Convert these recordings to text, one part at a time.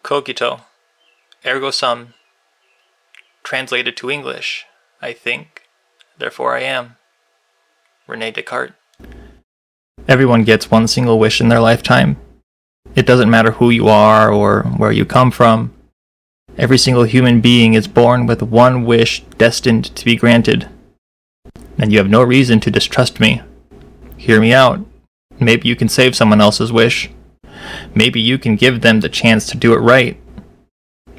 Cogito, ergo sum, translated to English, I think, therefore I am. Rene Descartes. Everyone gets one single wish in their lifetime. It doesn't matter who you are or where you come from. Every single human being is born with one wish destined to be granted. And you have no reason to distrust me. Hear me out. Maybe you can save someone else's wish. Maybe you can give them the chance to do it right.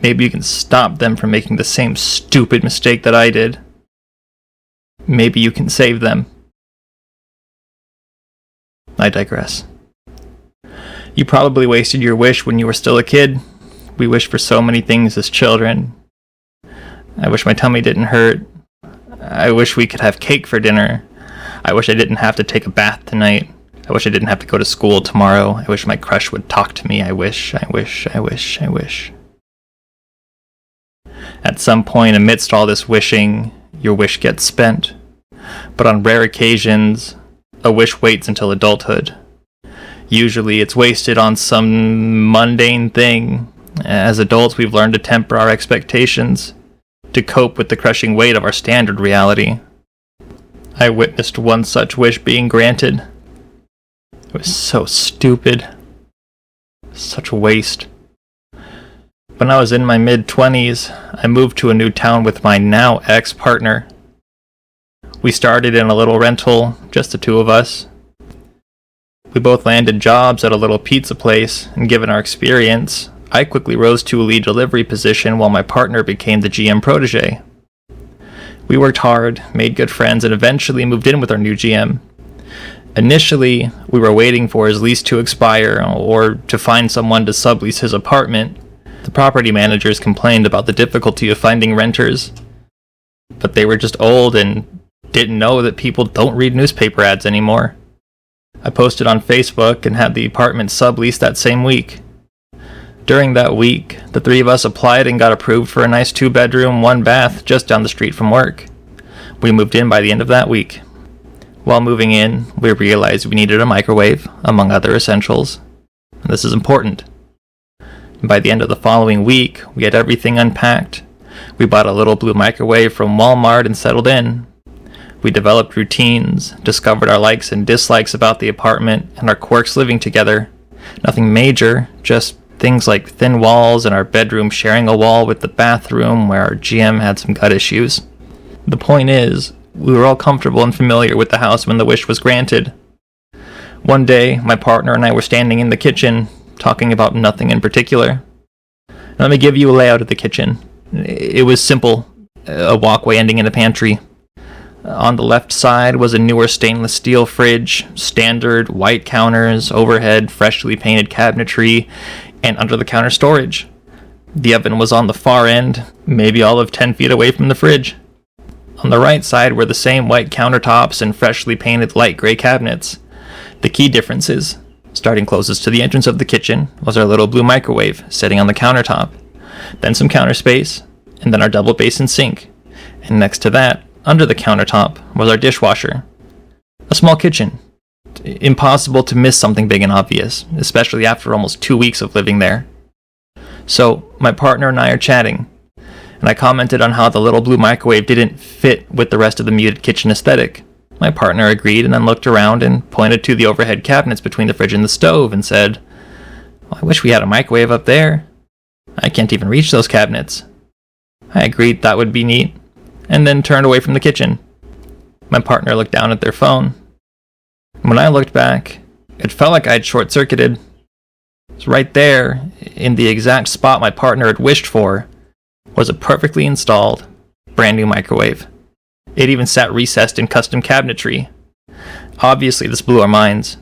Maybe you can stop them from making the same stupid mistake that I did. Maybe you can save them. I digress. You probably wasted your wish when you were still a kid. We wish for so many things as children. I wish my tummy didn't hurt. I wish we could have cake for dinner. I wish I didn't have to take a bath tonight. I wish I didn't have to go to school tomorrow. I wish my crush would talk to me. I wish. At some point amidst all this wishing, your wish gets spent. But on rare occasions, a wish waits until adulthood. Usually it's wasted on some mundane thing. As adults, we've learned to temper our expectations, to cope with the crushing weight of our standard reality. I witnessed one such wish being granted. It was so stupid. Such a waste. When I was in my mid-20s, I moved to a new town with my now ex-partner. We started in a little rental, just the two of us. We both landed jobs at a little pizza place, and given our experience, I quickly rose to a lead delivery position while my partner became the GM protege. We worked hard, made good friends, and eventually moved in with our new GM. Initially, we were waiting for his lease to expire or to find someone to sublease his apartment. The property managers complained about the difficulty of finding renters, but they were just old and didn't know that people don't read newspaper ads anymore. I posted on Facebook and had the apartment subleased that same week. During that week, the three of us applied and got approved for a nice 2-bedroom, 1-bath just down the street from work. We moved in by the end of that week. While moving in, we realized we needed a microwave, among other essentials. And this is important. By the end of the following week, we had everything unpacked. We bought a little blue microwave from Walmart and settled in. We developed routines, discovered our likes and dislikes about the apartment, and our quirks living together. Nothing major, just things like thin walls and our bedroom sharing a wall with the bathroom where our GM had some gut issues. The point is, we were all comfortable and familiar with the house when the wish was granted. One day, my partner and I were standing in the kitchen, talking about nothing in particular. Let me give you a layout of the kitchen. It was simple, a walkway ending in a pantry. On the left side was a newer stainless steel fridge, standard white counters, overhead freshly painted cabinetry, and under-the-counter storage. The oven was on the far end, maybe all of 10 feet away from the fridge. On the right side were the same white countertops and freshly painted light gray cabinets. The key differences, starting closest to the entrance of the kitchen, was our little blue microwave sitting on the countertop, then some counter space, and then our double basin sink. And next to that, under the countertop, was our dishwasher. A small kitchen. Impossible to miss something big and obvious, especially after almost 2 weeks of living there. So, my partner and I are chatting, and I commented on how the little blue microwave didn't fit with the rest of the muted kitchen aesthetic. My partner agreed and then looked around and pointed to the overhead cabinets between the fridge and the stove and said, "Well, I wish we had a microwave up there. I can't even reach those cabinets." I agreed that would be neat, and then turned away from the kitchen. My partner looked down at their phone. When I looked back, it felt like I'd short-circuited. It was right there, in the exact spot my partner had wished for, was a perfectly installed, brand new microwave. It even sat recessed in custom cabinetry. Obviously, this blew our minds.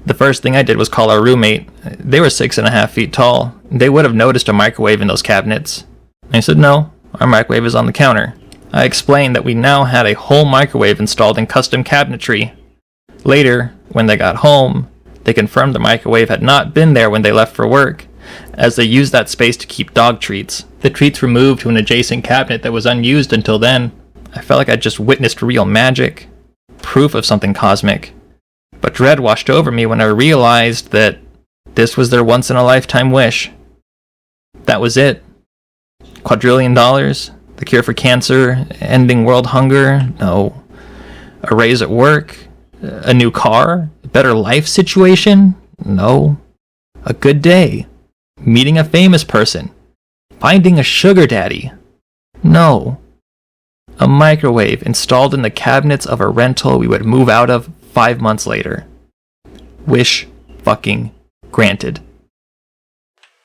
The first thing I did was call our roommate. They were 6.5 feet tall. They would have noticed a microwave in those cabinets. I said, "No, our microwave is on the counter." I explained that we now had a whole microwave installed in custom cabinetry. Later, when they got home, they confirmed the microwave had not been there when they left for work, as they used that space to keep dog treats. The treats were moved to an adjacent cabinet that was unused until then. I felt like I'd just witnessed real magic, proof of something cosmic. But dread washed over me when I realized that this was their once-in-a-lifetime wish. That was it. $250? The cure for cancer? Ending world hunger? No. A raise at work? A new car? A better life situation? No. A good day? Meeting a famous person? Finding a sugar daddy? No. A microwave installed in the cabinets of a rental we would move out of 5 months later. Wish fucking granted.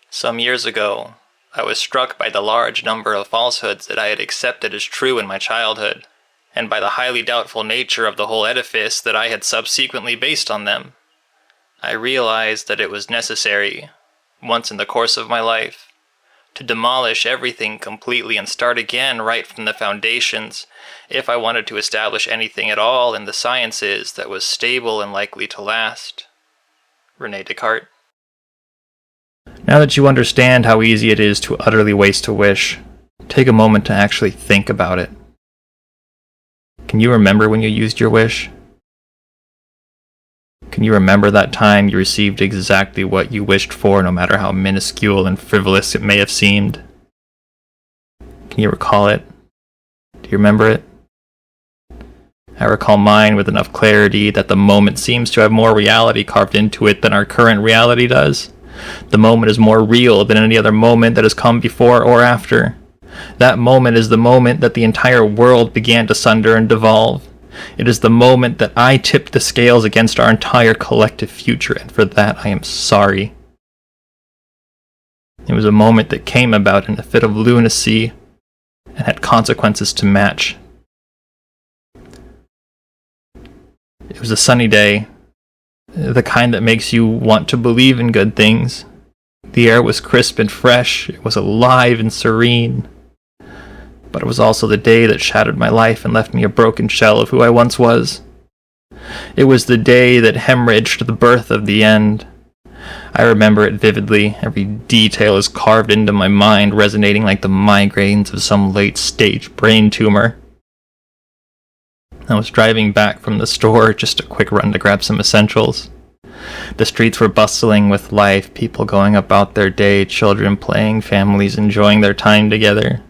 Some years ago, I was struck by the large number of falsehoods that I had accepted as true in my childhood, and by the highly doubtful nature of the whole edifice that I had subsequently based on them. I realized that it was necessary, once in the course of my life, to demolish everything completely and start again right from the foundations if I wanted to establish anything at all in the sciences that was stable and likely to last. René Descartes. Now that you understand how easy it is to utterly waste a wish, take a moment to actually think about it. Can you remember when you used your wish? Can you remember that time you received exactly what you wished for, no matter how minuscule and frivolous it may have seemed? Can you recall it? Do you remember it? I recall mine with enough clarity that the moment seems to have more reality carved into it than our current reality does. The moment is more real than any other moment that has come before or after. That moment is the moment that the entire world began to sunder and devolve. It is the moment that I tipped the scales against our entire collective future, and for that I am sorry. It was a moment that came about in a fit of lunacy and had consequences to match. It was a sunny day, the kind that makes you want to believe in good things. The air was crisp and fresh, it was alive and serene. But it was also the day that shattered my life and left me a broken shell of who I once was. It was the day that hemorrhaged the birth of the end. I remember it vividly. Every detail is carved into my mind, resonating like the migraines of some late-stage brain tumor. I was driving back from the store, just a quick run to grab some essentials. The streets were bustling with life, people going about their day, children playing, families enjoying their time together.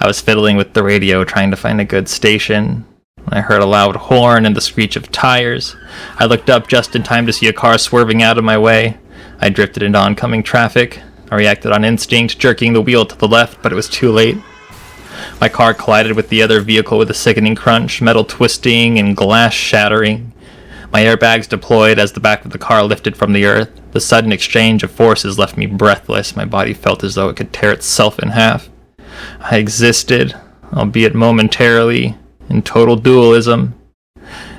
I was fiddling with the radio, trying to find a good station. I heard a loud horn and the screech of tires. I looked up just in time to see a car swerving out of my way. I drifted into oncoming traffic. I reacted on instinct, jerking the wheel to the left, but it was too late. My car collided with the other vehicle with a sickening crunch, metal twisting and glass shattering. My airbags deployed as the back of the car lifted from the earth. The sudden exchange of forces left me breathless. My body felt as though it could tear itself in half. I existed, albeit momentarily, in total dualism.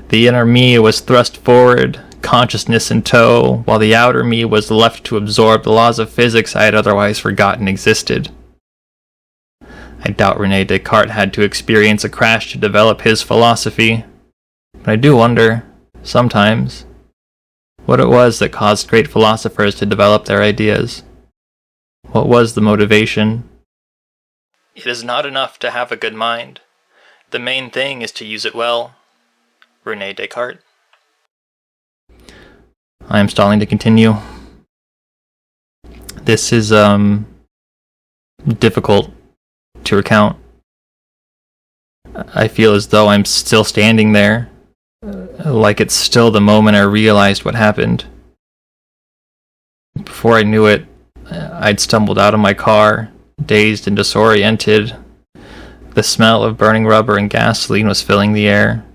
The inner me was thrust forward, consciousness in tow, while the outer me was left to absorb the laws of physics I had otherwise forgotten existed. I doubt René Descartes had to experience a crash to develop his philosophy, but I do wonder, sometimes, what it was that caused great philosophers to develop their ideas. What was the motivation? It is not enough to have a good mind. The main thing is to use it well. René Descartes. I am stalling to continue. This is difficult to recount. I feel as though I'm still standing there, like it's still the moment I realized what happened. Before I knew it, I'd stumbled out of my car, dazed and disoriented. The smell of burning rubber and gasoline was filling the air.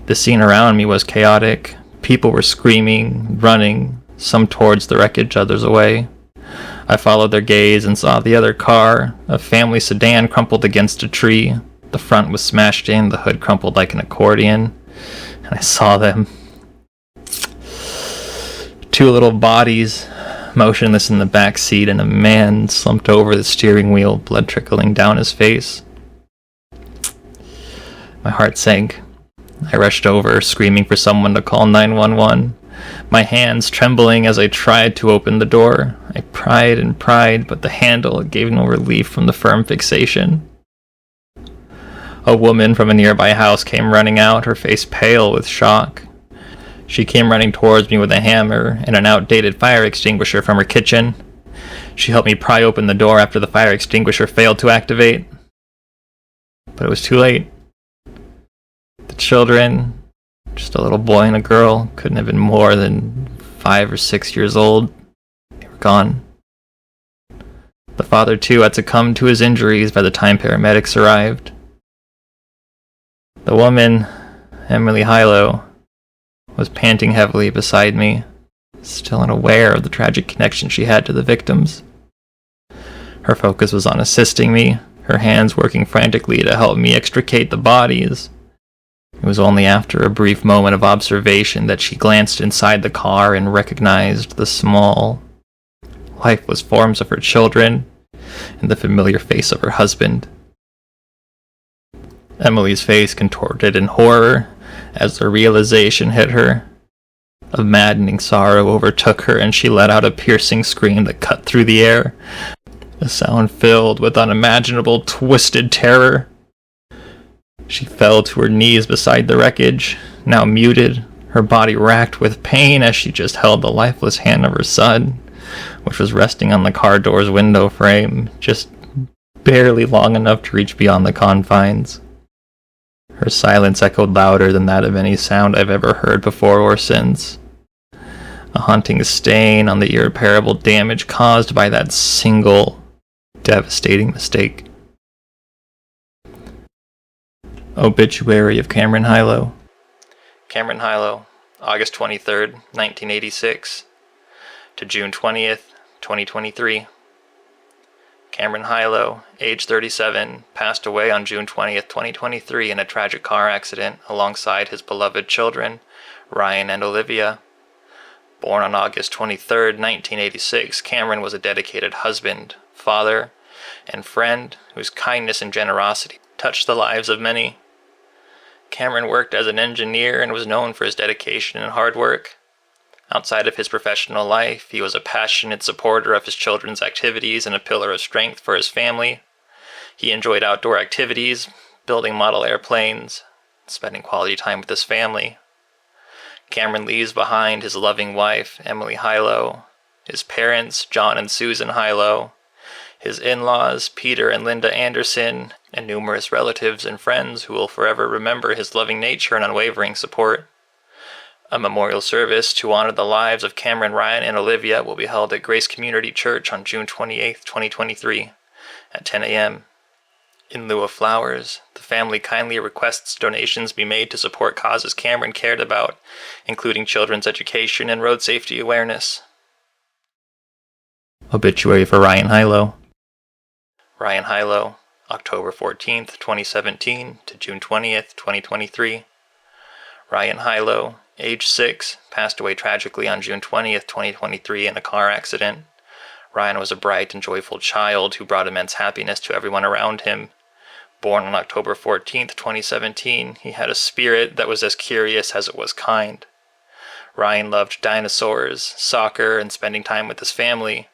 The scene around me was chaotic. People were screaming, running, some towards the wreckage, others away. I followed their gaze and saw the other car, a family sedan, crumpled against a tree. The front was smashed in, the hood crumpled like an accordion, and I saw them. Two little bodies, motionless in the back seat, and a man slumped over the steering wheel, blood trickling down his face. My heart sank. I rushed over, screaming for someone to call 911. My hands trembling as I tried to open the door. I pried and pried, but the handle gave no relief from the firm fixation. A woman from a nearby house came running out, her face pale with shock. She came running towards me with a hammer and an outdated fire extinguisher from her kitchen. She helped me pry open the door after the fire extinguisher failed to activate. But it was too late. The children, just a little boy and a girl, couldn't have been more than 5 or 6 years old. They were gone. The father, too, had succumbed to his injuries by the time paramedics arrived. The woman, Emily Hilo, was panting heavily beside me, still unaware of the tragic connection she had to the victims. Her focus was on assisting me, her hands working frantically to help me extricate the bodies. It was only after a brief moment of observation that she glanced inside the car and recognized the small, lifeless forms of her children and the familiar face of her husband. Emily's face contorted in horror as the realization hit her. A maddening sorrow overtook her, and she let out a piercing scream that cut through the air, a sound filled with unimaginable twisted terror. She fell to her knees beside the wreckage, now muted, her body racked with pain as she just held the lifeless hand of her son, which was resting on the car door's window frame, just barely long enough to reach beyond the confines. Her silence echoed louder than that of any sound I've ever heard before or since. A haunting stain on the irreparable damage caused by that single, devastating mistake. Obituary of Cameron Hilo. Cameron Hilo, August 23rd, 1986 to June 20th, 2023. Cameron Hilo, age 37, passed away on June 20th, 2023 in a tragic car accident alongside his beloved children, Ryan and Olivia. Born on August 23rd, 1986, Cameron was a dedicated husband, father, and friend whose kindness and generosity touched the lives of many. Cameron worked as an engineer and was known for his dedication and hard work. Outside of his professional life, he was a passionate supporter of his children's activities and a pillar of strength for his family. He enjoyed outdoor activities, building model airplanes, spending quality time with his family. Cameron leaves behind his loving wife, Emily Hilo, his parents, John and Susan Hilo, his in-laws, Peter and Linda Anderson, and numerous relatives and friends who will forever remember his loving nature and unwavering support. A memorial service to honor the lives of Cameron, Ryan, and Olivia will be held at Grace Community Church on June 28, 2023, at 10 a.m. In lieu of flowers, the family kindly requests donations be made to support causes Cameron cared about, including children's education and road safety awareness. Obituary for Ryan Hilo. Ryan Hilo, October 14th, 2017 to June 20th, 2023. Ryan Hilo, age 6, passed away tragically on June 20th, 2023 in a car accident. Ryan was a bright and joyful child who brought immense happiness to everyone around him. Born on October 14th, 2017, he had a spirit that was as curious as it was kind. Ryan loved dinosaurs, soccer, and spending time with his family.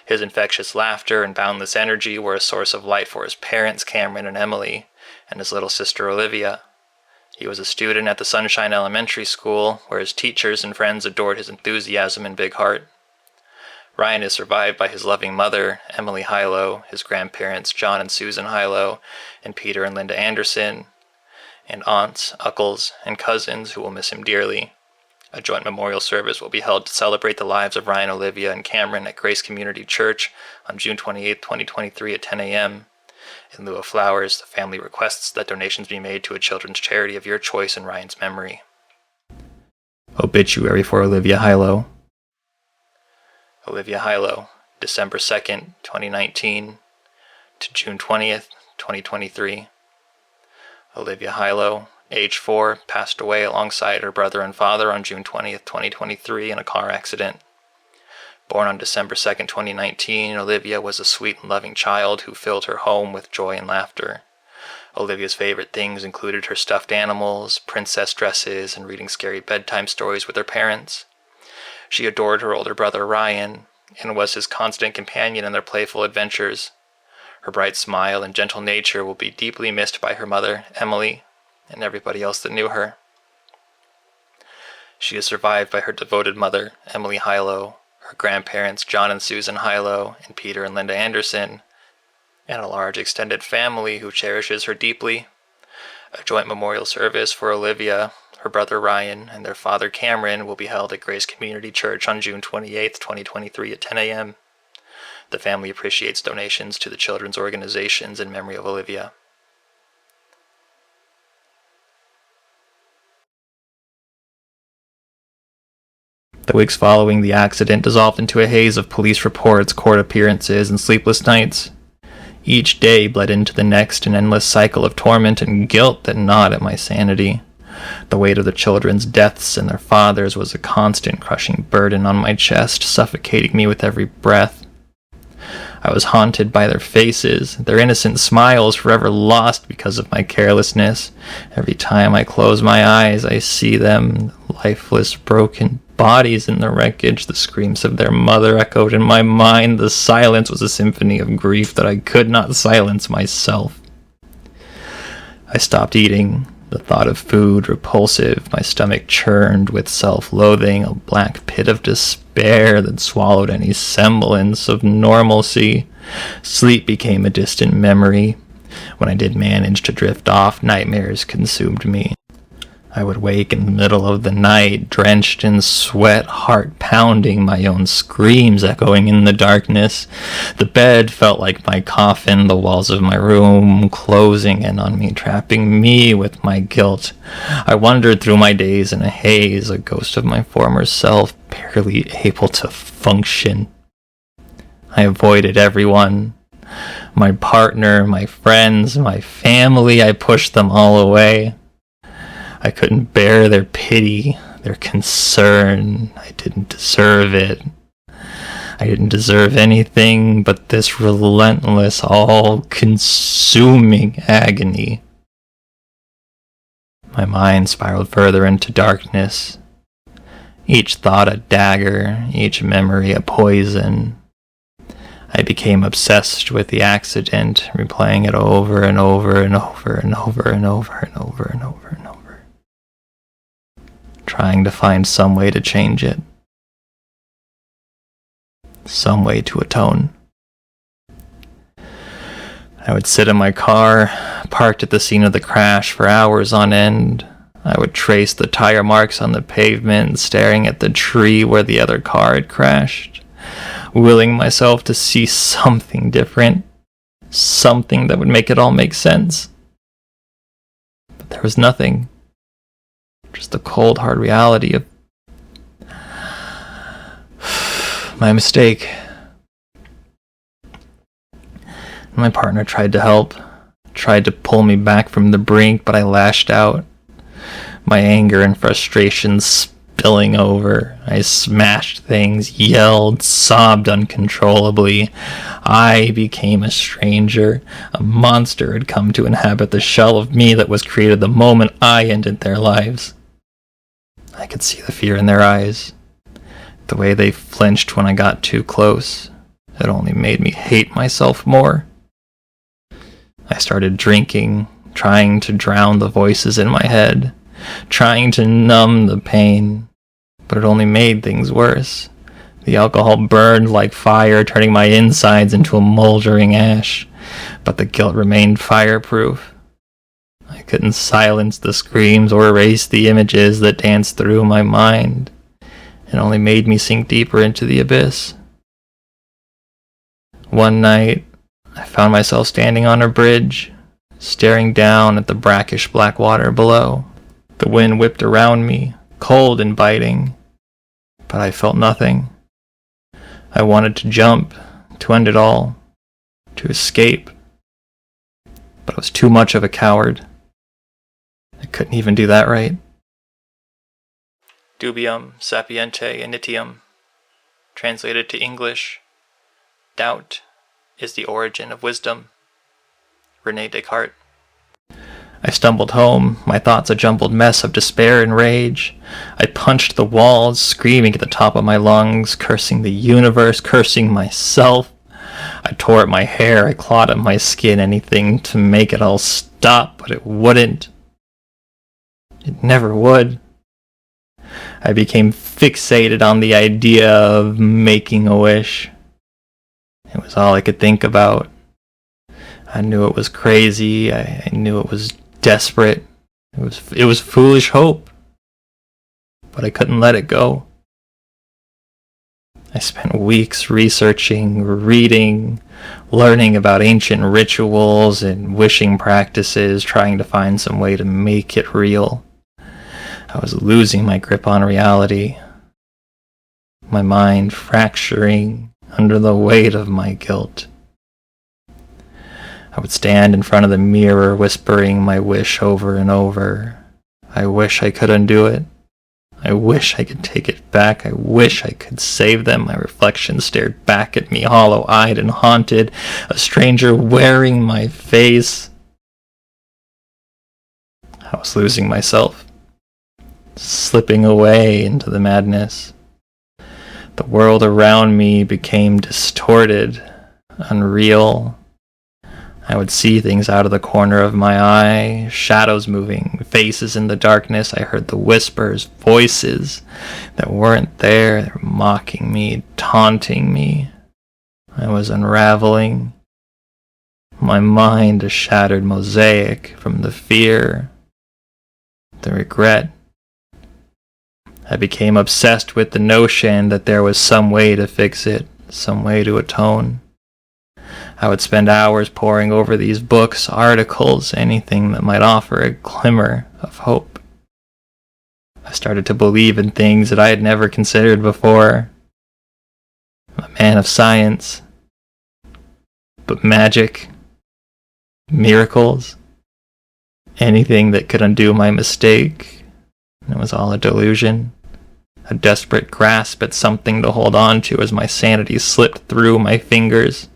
His infectious laughter and boundless energy were a source of light for his parents, Cameron and Emily, and his little sister, Olivia. He was a student at the Sunshine Elementary School, where his teachers and friends adored his enthusiasm and big heart. Ryan is survived by his loving mother, Emily Hilo, his grandparents, John and Susan Hilo, and Peter and Linda Anderson, and aunts, uncles, and cousins who will miss him dearly. A joint memorial service will be held to celebrate the lives of Ryan, Olivia, and Cameron at Grace Community Church on June 28, 2023 at 10 a.m. In lieu of flowers, the family requests that donations be made to a children's charity of your choice in Ryan's memory. Obituary for Olivia Hilo. Olivia Hilo, December 2nd, 2019 to June 20th, 2023. Olivia Hilo, age 4, passed away alongside her brother and father on June 20th, 2023 in a car accident. Born on December 2nd, 2019, Olivia was a sweet and loving child who filled her home with joy and laughter. Olivia's favorite things included her stuffed animals, princess dresses, and reading scary bedtime stories with her parents. She adored her older brother Ryan, and was his constant companion in their playful adventures. Her bright smile and gentle nature will be deeply missed by her mother, Emily, and everybody else that knew her. She is survived by her devoted mother, Emily Hilo, her grandparents John and Susan Hilo, and Peter and Linda Anderson, and a large extended family who cherishes her deeply. A joint memorial service for Olivia, her brother Ryan, and their father Cameron will be held at Grace Community Church on June 28, 2023 at 10 a.m. The family appreciates donations to the children's organizations in memory of Olivia. The weeks following the accident dissolved into a haze of police reports, court appearances, and sleepless nights. Each day bled into the next, an endless cycle of torment and guilt that gnawed at my sanity. The weight of the children's deaths and their fathers was a constant crushing burden on my chest, suffocating me with every breath. I was haunted by their faces, their innocent smiles forever lost because of my carelessness. Every time I close my eyes, I see them, lifeless, broken bodies in the wreckage. The screams of their mother echoed in my mind. The silence was a symphony of grief that I could not silence myself. I stopped eating. The thought of food repulsive. My stomach churned with self-loathing, a black pit of despair that swallowed any semblance of normalcy. Sleep became a distant memory. When I did manage to drift off, nightmares consumed me. I would wake in the middle of the night, drenched in sweat, heart pounding, my own screams echoing in the darkness. The bed felt like my coffin, the walls of my room closing in on me, trapping me with my guilt. I wandered through my days in a haze, a ghost of my former self, barely able to function. I avoided everyone. My partner, my friends, my family, I pushed them all away. I couldn't bear their pity, their concern. I didn't deserve it. I didn't deserve anything but this relentless, all-consuming agony. My mind spiraled further into darkness. Each thought a dagger, each memory a poison. I became obsessed with the accident, replaying it over and over and over and over and over and over and over and over. Trying to find some way to change it. Some way to atone. I would sit in my car, parked at the scene of the crash for hours on end. I would trace the tire marks on the pavement, staring at the tree where the other car had crashed, willing myself to see something different, something that would make it all make sense. But there was nothing. Just the cold, hard reality of my mistake. My partner tried to help, tried to pull me back from the brink, but I lashed out. My anger and frustration spilling over. I smashed things, yelled, sobbed uncontrollably. I became a stranger. A monster had come to inhabit the shell of me that was created the moment I ended their lives. I could see the fear in their eyes. The way they flinched when I got too close. It only made me hate myself more. I started drinking, trying to drown the voices in my head, trying to numb the pain, but it only made things worse. The alcohol burned like fire, turning my insides into a moldering ash, but the guilt remained fireproof. I couldn't silence the screams or erase the images that danced through my mind. It only made me sink deeper into the abyss. One night, I found myself standing on a bridge, staring down at the brackish black water below. The wind whipped around me, cold and biting, but I felt nothing. I wanted to jump, to end it all, to escape, but I was too much of a coward. I couldn't even do that right. Dubium sapiente initium, translated to English, doubt is the origin of wisdom. René Descartes. I stumbled home, my thoughts a jumbled mess of despair and rage. I punched the walls, screaming at the top of my lungs, cursing the universe, cursing myself. I tore at my hair, I clawed at my skin, anything to make it all stop, but it wouldn't. It never would. I became fixated on the idea of making a wish. It was all I could think about. I knew it was crazy. I knew it was desperate. It was foolish hope. But I couldn't let it go. I spent weeks researching, reading, learning about ancient rituals and wishing practices, trying to find some way to make it real. I was losing my grip on reality, my mind fracturing under the weight of my guilt. I would stand in front of the mirror whispering my wish over and over. I wish I could undo it. I wish I could take it back. I wish I could save them. My reflection stared back at me, hollow-eyed and haunted, a stranger wearing my face. I was losing myself, slipping away into the madness. The world around me became distorted, unreal. I would see things out of the corner of my eye, shadows moving, faces in the darkness. I heard the whispers, voices that weren't there. They were mocking me, taunting me. I was unraveling. My mind a shattered mosaic from the fear, the regret. I became obsessed with the notion that there was some way to fix it, some way to atone. I would spend hours poring over these books, articles, anything that might offer a glimmer of hope. I started to believe in things that I had never considered before. I'm a man of science. But magic, miracles, anything that could undo my mistake, it was all a delusion. A desperate grasp at something to hold on to as my sanity slipped through my fingers.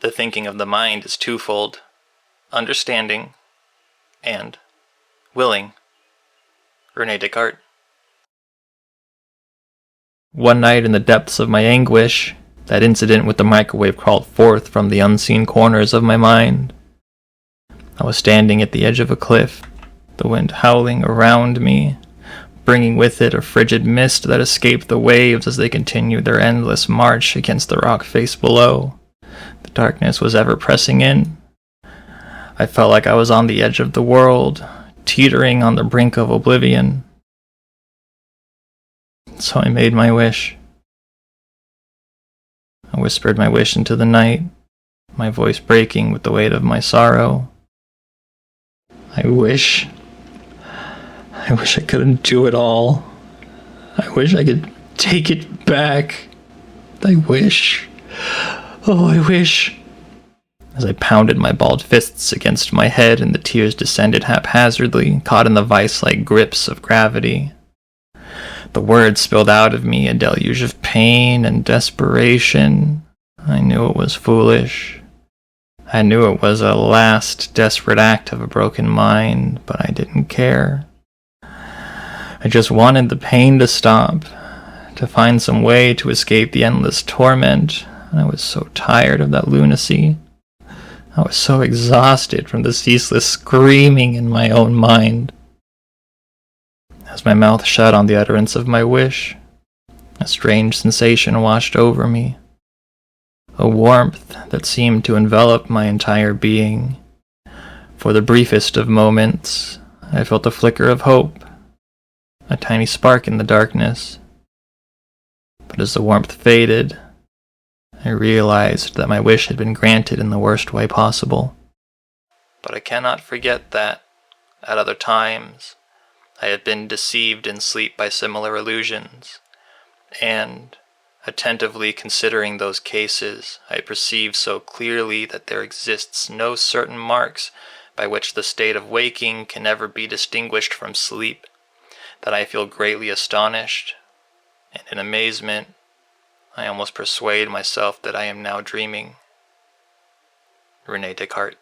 The thinking of the mind is twofold: understanding and willing. René Descartes. One night in the depths of my anguish, that incident with the microwave crawled forth from the unseen corners of my mind. I was standing at the edge of a cliff, the wind howling around me, bringing with it a frigid mist that escaped the waves as they continued their endless march against the rock face below. The darkness was ever pressing in. I felt like I was on the edge of the world, teetering on the brink of oblivion. So I made my wish. I whispered my wish into the night, my voice breaking with the weight of my sorrow. I wish I couldn't do it all. I wish I could take it back. I wish. Oh, I wish. As I pounded my balled fists against my head and the tears descended haphazardly, caught in the vice-like grips of gravity. The words spilled out of me, a deluge of pain and desperation. I knew it was foolish. I knew it was a last desperate act of a broken mind, but I didn't care. I just wanted the pain to stop, to find some way to escape the endless torment. I was so tired of that lunacy. I was so exhausted from the ceaseless screaming in my own mind. As my mouth shut on the utterance of my wish, a strange sensation washed over me. A warmth that seemed to envelop my entire being. For the briefest of moments, I felt a flicker of hope, a tiny spark in the darkness. But as the warmth faded, I realized that my wish had been granted in the worst way possible. But I cannot forget that, at other times, I had been deceived in sleep by similar illusions, and, attentively considering those cases, I perceive so clearly that there exists no certain marks by which the state of waking can ever be distinguished from sleep, that I feel greatly astonished, and in amazement, I almost persuade myself that I am now dreaming. René Descartes.